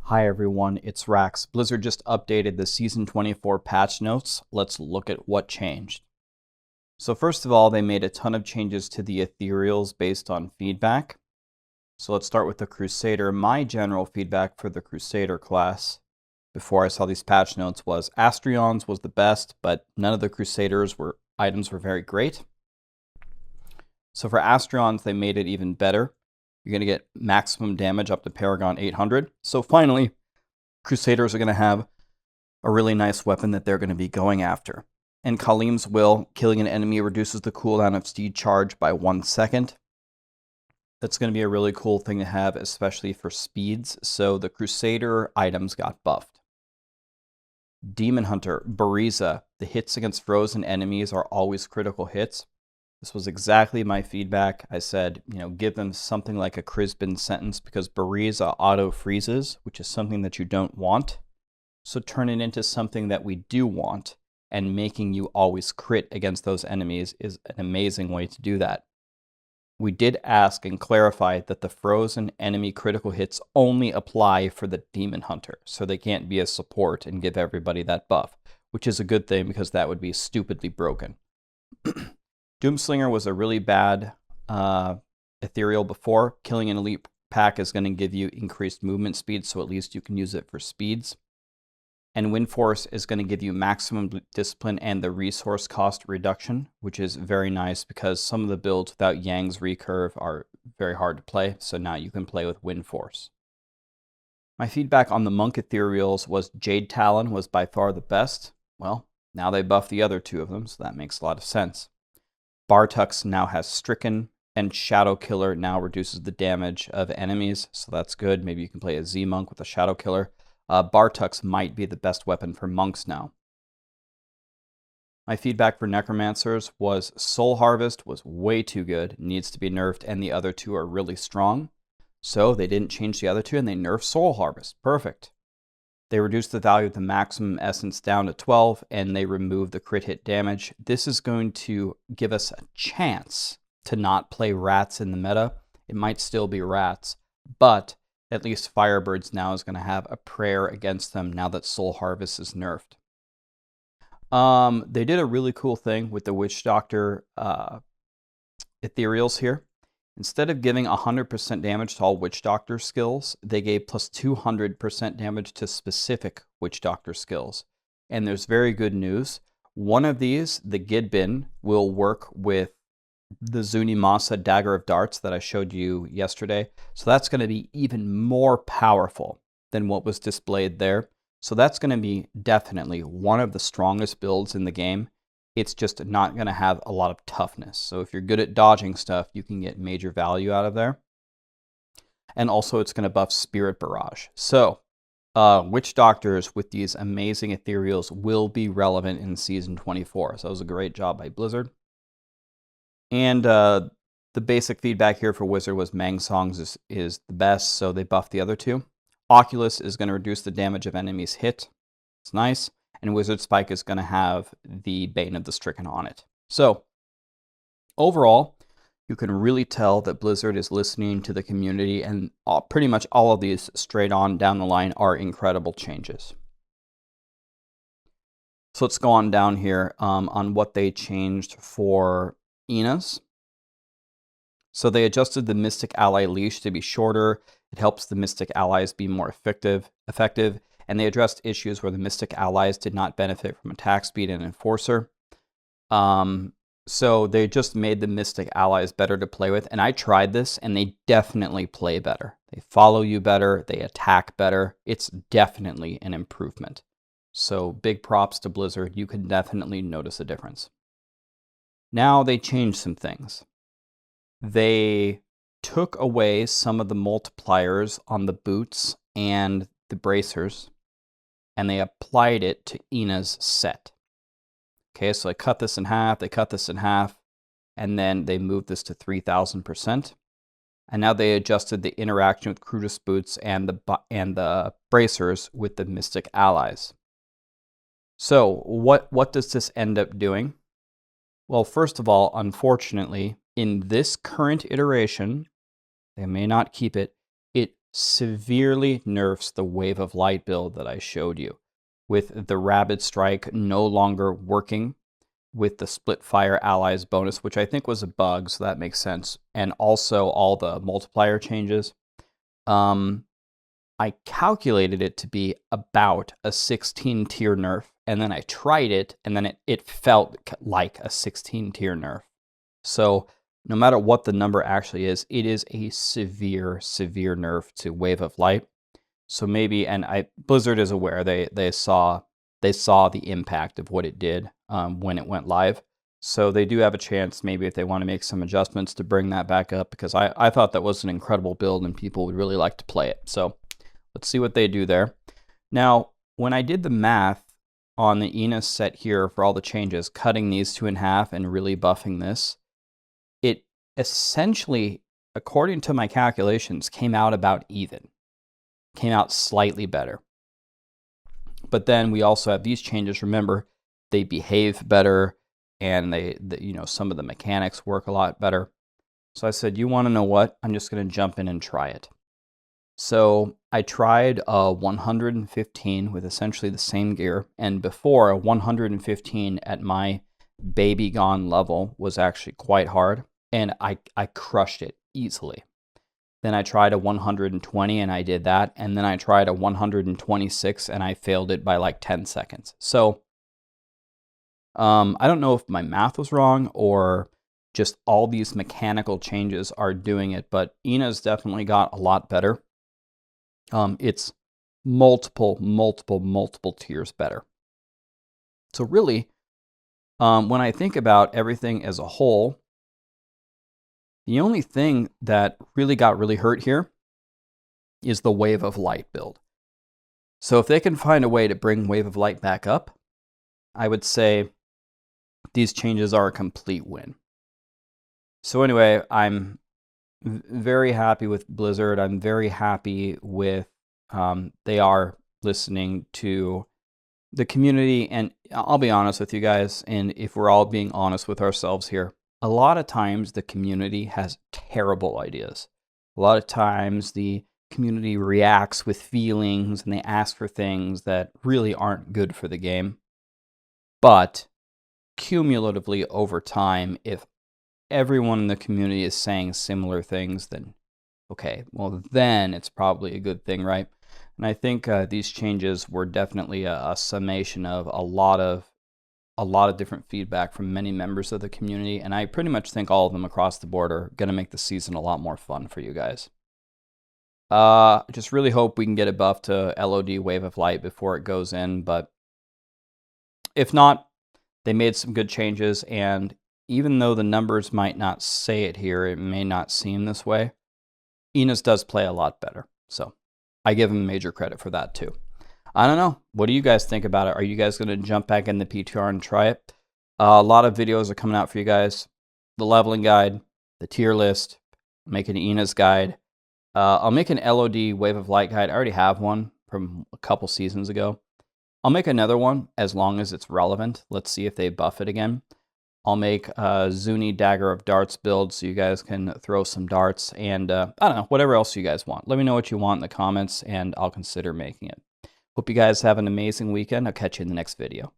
Hi everyone, it's Rax. Blizzard just updated the Season 24 patch notes. Let's look at what changed. So first of all, they made a ton of changes to the ethereals based on feedback. So let's start with the Crusader. My general feedback for the Crusader class before I saw these patch notes was Astrion's was the best, but none of the Crusaders items were very great. So for Astrion's, they made it even better. You're going to get maximum damage up to Paragon 800. So finally, Crusaders are going to have a really nice weapon that they're going to be going after. And Khalim's Will, killing an enemy reduces the cooldown of Steed Charge by 1 second. That's going to be a really cool thing to have, especially for speeds. So the Crusader items got buffed. Demon Hunter, Bariza, the hits against frozen enemies are always critical hits. This was exactly my feedback. I said, give them something like a Crisbin sentence because Bariza auto-freezes, which is something that you don't want. So turn it into something that we do want, and making you always crit against those enemies is an amazing way to do that. We did ask and clarify that the frozen enemy critical hits only apply for the Demon Hunter, so they can't be a support and give everybody that buff, which is a good thing because that would be stupidly broken. Doomslinger was a really bad ethereal before. Killing an elite pack is going to give you increased movement speed, so at least you can use it for speeds. And Windforce is going to give you maximum discipline and the resource cost reduction, which is very nice because some of the builds without Yang's recurve are very hard to play, so now you can play with Windforce. My feedback on the Monk ethereals was Jade Talon was by far the best. Well, now they buffed the other two of them, so that makes a lot of sense. Bartux now has Stricken, and Shadow Killer now reduces the damage of enemies, so that's good. Maybe you can play a Z-Monk with a Shadow Killer. Bartux might be the best weapon for monks now. My feedback for Necromancers was Soul Harvest was way too good, needs to be nerfed, and the other two are really strong. So they didn't change the other two, and they nerfed Soul Harvest. Perfect. They reduced the value of the maximum essence down to 12, and they removed the crit hit damage. This is going to give us a chance to not play rats in the meta. It might still be rats, but at least Firebirds now is going to have a prayer against them now that Soul Harvest is nerfed. They did a really cool thing with the Witch Doctor ethereals here. Instead of giving 100% damage to all Witch Doctor skills, they gave plus 200% damage to specific Witch Doctor skills. And there's very good news. One of these, the Gidbin, will work with the Zunimasa Dagger of Darts that I showed you yesterday. So that's going to be even more powerful than what was displayed there. So that's going to be definitely one of the strongest builds in the game. It's just not going to have a lot of toughness. So if you're good at dodging stuff, you can get major value out of there. And also it's going to buff Spirit Barrage. So Witch Doctors with these amazing ethereals will be relevant in Season 24. So that was a great job by Blizzard. And the basic feedback here for Wizard was Mang Songs is the best, so they buffed the other two. Oculus is going to reduce the damage of enemies hit. It's nice. And Wizard Spike is going to have the Bane of the Stricken on it. So, overall, you can really tell that Blizzard is listening to the community, and pretty much all of these straight on down the line are incredible changes. So let's go on down here on what they changed for Enus. So they adjusted the Mystic Ally leash to be shorter. It helps the Mystic Allies be more effective. And they addressed issues where the Mystic Allies did not benefit from attack speed and Enforcer. So they just made the Mystic Allies better to play with. And I tried this, and they definitely play better. They follow you better. They attack better. It's definitely an improvement. So big props to Blizzard. You can definitely notice a difference. Now they changed some things. They took away some of the multipliers on the boots and the bracers, and they applied it to Ina's set. Okay, so they cut this in half, and then they moved this to 3,000%. And now they adjusted the interaction with Crutus boots and the bracers with the Mystic Allies. So what does this end up doing? Well, first of all, unfortunately, in this current iteration, they may not keep it, it severely nerfs the Wave of Light build that I showed you, with the Rabid Strike no longer working, with the Split Fire Allies bonus, which I think was a bug, so that makes sense, and also all the multiplier changes. I calculated it to be about a 16 tier nerf, and then I tried it, and then it felt like a 16 tier nerf. So no matter what the number actually is, it is a severe, severe nerf to Wave of Light. So maybe, and Blizzard is aware, they saw the impact of what it did when it went live. So they do have a chance, maybe if they want to make some adjustments, to bring that back up, because I thought that was an incredible build and people would really like to play it. So let's see what they do there. Now, when I did the math on the Enus set here for all the changes, cutting these two in half and really buffing this, it essentially, according to my calculations, came out about even. Came out slightly better. But then we also have these changes. Remember, they behave better, and they you know, some of the mechanics work a lot better. So I said, you want to know what? I'm just going to jump in and try it. So I tried a 115 with essentially the same gear, and before, a 115 at my baby gone level was actually quite hard, and I crushed it easily. Then I tried a 120 and I did that, and then I tried a 126 and I failed it by like 10 seconds. So I don't know if my math was wrong or just all these mechanical changes are doing it, but Enus definitely got a lot better. It's multiple tiers better. So really, when I think about everything as a whole, the only thing that really got hurt here is the Wave of Light build. So if they can find a way to bring Wave of Light back up, I would say these changes are a complete win. So anyway, I'm very happy with Blizzard. I'm very happy with they are listening to the community. And I'll be honest with you guys, and if we're all being honest with ourselves here, a lot of times the community has terrible ideas. A lot of times the community reacts with feelings and they ask for things that really aren't good for the game. But cumulatively over time, if everyone in the community is saying similar things, then okay, well then it's probably a good thing, right? And I think these changes were definitely a summation of a lot of different feedback from many members of the community, and I pretty much think all of them across the board are going to make the season a lot more fun for you guys. Just really hope we can get it buffed to LOD Wave of Light before it goes in, but if not, they made some good changes, and even though the numbers might not say it here, it may not seem this way, Enus does play a lot better, so I give him major credit for that too. I don't know. What do you guys think about it? Are you guys going to jump back in the PTR and try it? A lot of videos are coming out for you guys. The leveling guide, the tier list, make an Enus guide. I'll make an LOD Wave of Light guide. I already have one from a couple seasons ago. I'll make another one as long as it's relevant. Let's see if they buff it again. I'll make a Zuni Dagger of Darts build so you guys can throw some darts, and I don't know, whatever else you guys want. Let me know what you want in the comments and I'll consider making it. Hope you guys have an amazing weekend. I'll catch you in the next video.